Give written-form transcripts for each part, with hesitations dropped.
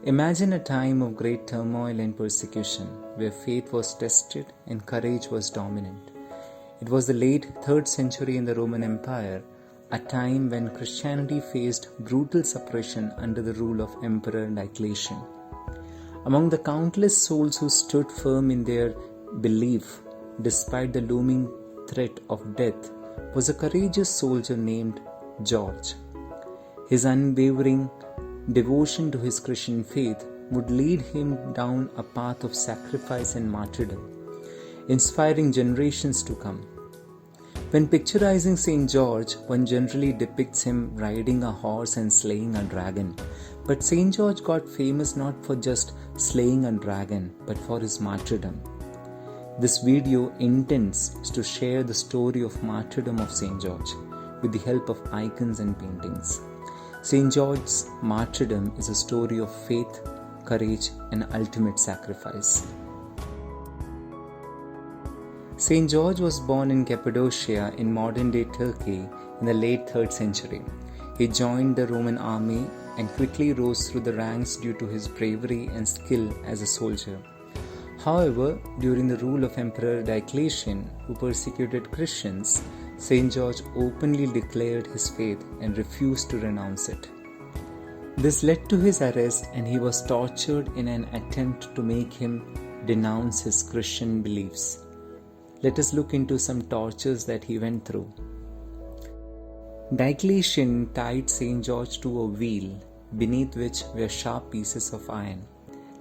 Imagine a time of great turmoil and persecution, where faith was tested and courage was dominant. It was the late 3rd century in the Roman Empire, a time when Christianity faced brutal suppression under the rule of Emperor Diocletian. Among the countless souls who stood firm in their belief, despite the looming threat of death, was a courageous soldier named George. His unwavering devotion to his Christian faith would lead him down a path of sacrifice and martyrdom, inspiring generations to come. When picturizing St. George, one generally depicts him riding a horse and slaying a dragon. But St. George got famous not for just slaying a dragon, but for his martyrdom. This video intends to share the story of martyrdom of St. George with the help of icons and paintings. St. George's martyrdom is a story of faith, courage, and ultimate sacrifice. St. George was born in Cappadocia in modern-day Turkey in the late 3rd century. He joined the Roman army and quickly rose through the ranks due to his bravery and skill as a soldier. However, during the rule of Emperor Diocletian, who persecuted Christians, St. George openly declared his faith and refused to renounce it. This led to his arrest, and he was tortured in an attempt to make him denounce his Christian beliefs. Let us look into some tortures that he went through. Diocletian tied St. George to a wheel, beneath which were sharp pieces of iron.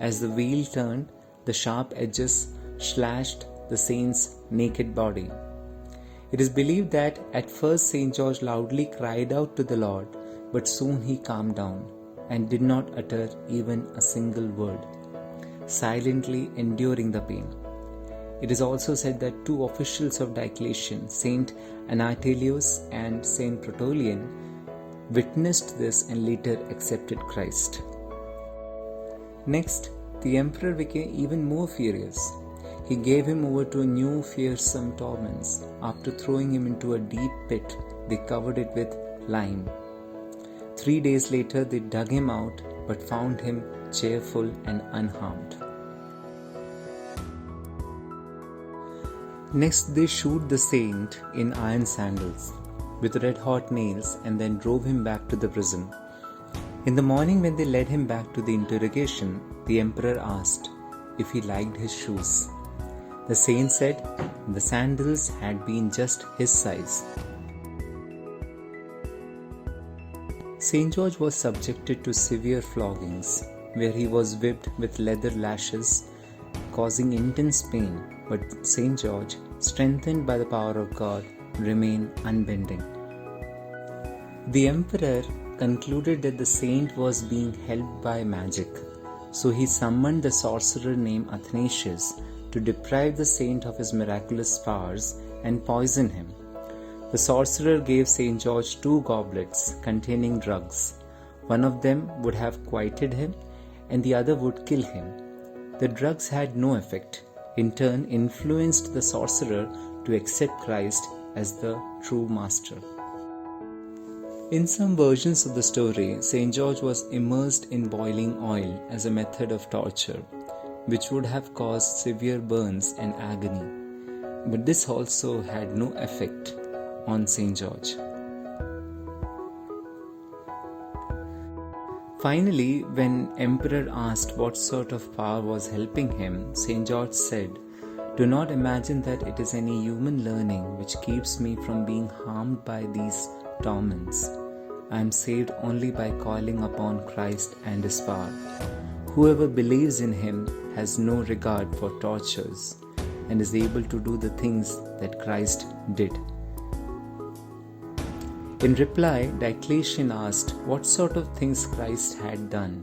As the wheel turned, the sharp edges slashed the saint's naked body. It is believed that at first St. George loudly cried out to the Lord, but soon he calmed down and did not utter even a single word, silently enduring the pain. It is also said that 2 officials of Diocletian, Saint Anatolius and Saint Protolian, witnessed this and later accepted Christ. Next, the emperor became even more furious. He gave him over to new fearsome torments. After throwing him into a deep pit, they covered it with lime. 3 days later, they dug him out but found him cheerful and unharmed. Next, they shoot the saint in iron sandals with red-hot nails and then drove him back to the prison. In the morning, when they led him back to the interrogation, the emperor asked if he liked his shoes. The saint said the sandals had been just his size. St. George was subjected to severe floggings, where he was whipped with leather lashes, causing intense pain, but St. George, strengthened by the power of God, remained unbending. The emperor concluded that the saint was being helped by magic, so he summoned the sorcerer named Athanasius to deprive the saint of his miraculous powers and poison him. The sorcerer gave St. George 2 goblets containing drugs. One of them would have quieted him and the other would kill him. The drugs had no effect, in turn influenced the sorcerer to accept Christ as the true master. In some versions of the story, St. George was immersed in boiling oil as a method of torture, which would have caused severe burns and agony. But this also had no effect on St. George. Finally, when Emperor asked what sort of power was helping him, St. George said, "Do not imagine that it is any human learning which keeps me from being harmed by these torments. I am saved only by calling upon Christ and His power. Whoever believes in Him has no regard for tortures and is able to do the things that Christ did." In reply, Diocletian asked what sort of things Christ had done.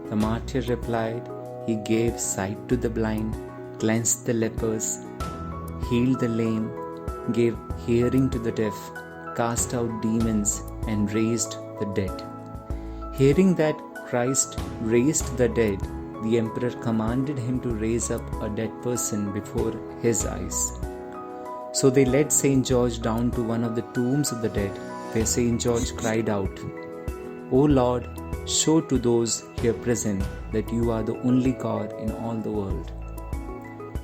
The martyr replied, "He gave sight to the blind, cleansed the lepers, healed the lame, gave hearing to the deaf, cast out demons, and raised the dead." Hearing that Christ raised the dead, the emperor commanded him to raise up a dead person before his eyes. So they led St. George down to one of the tombs of the dead, where St. George cried out, O Lord, show to those here present that you are the only God in all the world.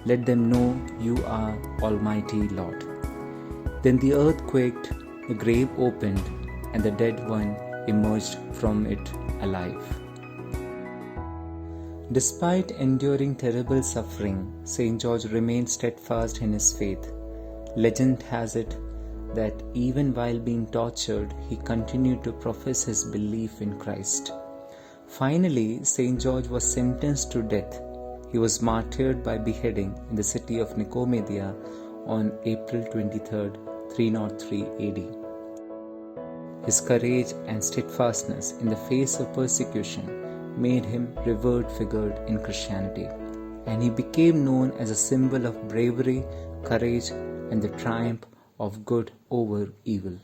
Let them know you are Almighty Lord. Then the earth quaked, the grave opened, and the dead one emerged from it alive. Despite enduring terrible suffering, St. George remained steadfast in his faith. Legend has it that even while being tortured, he continued to profess his belief in Christ. Finally, St. George was sentenced to death. He was martyred by beheading in the city of Nicomedia on April 23, 303 AD. His courage and steadfastness in the face of persecution made him a revered figure in Christianity, and he became known as a symbol of bravery, courage, and the triumph of good over evil.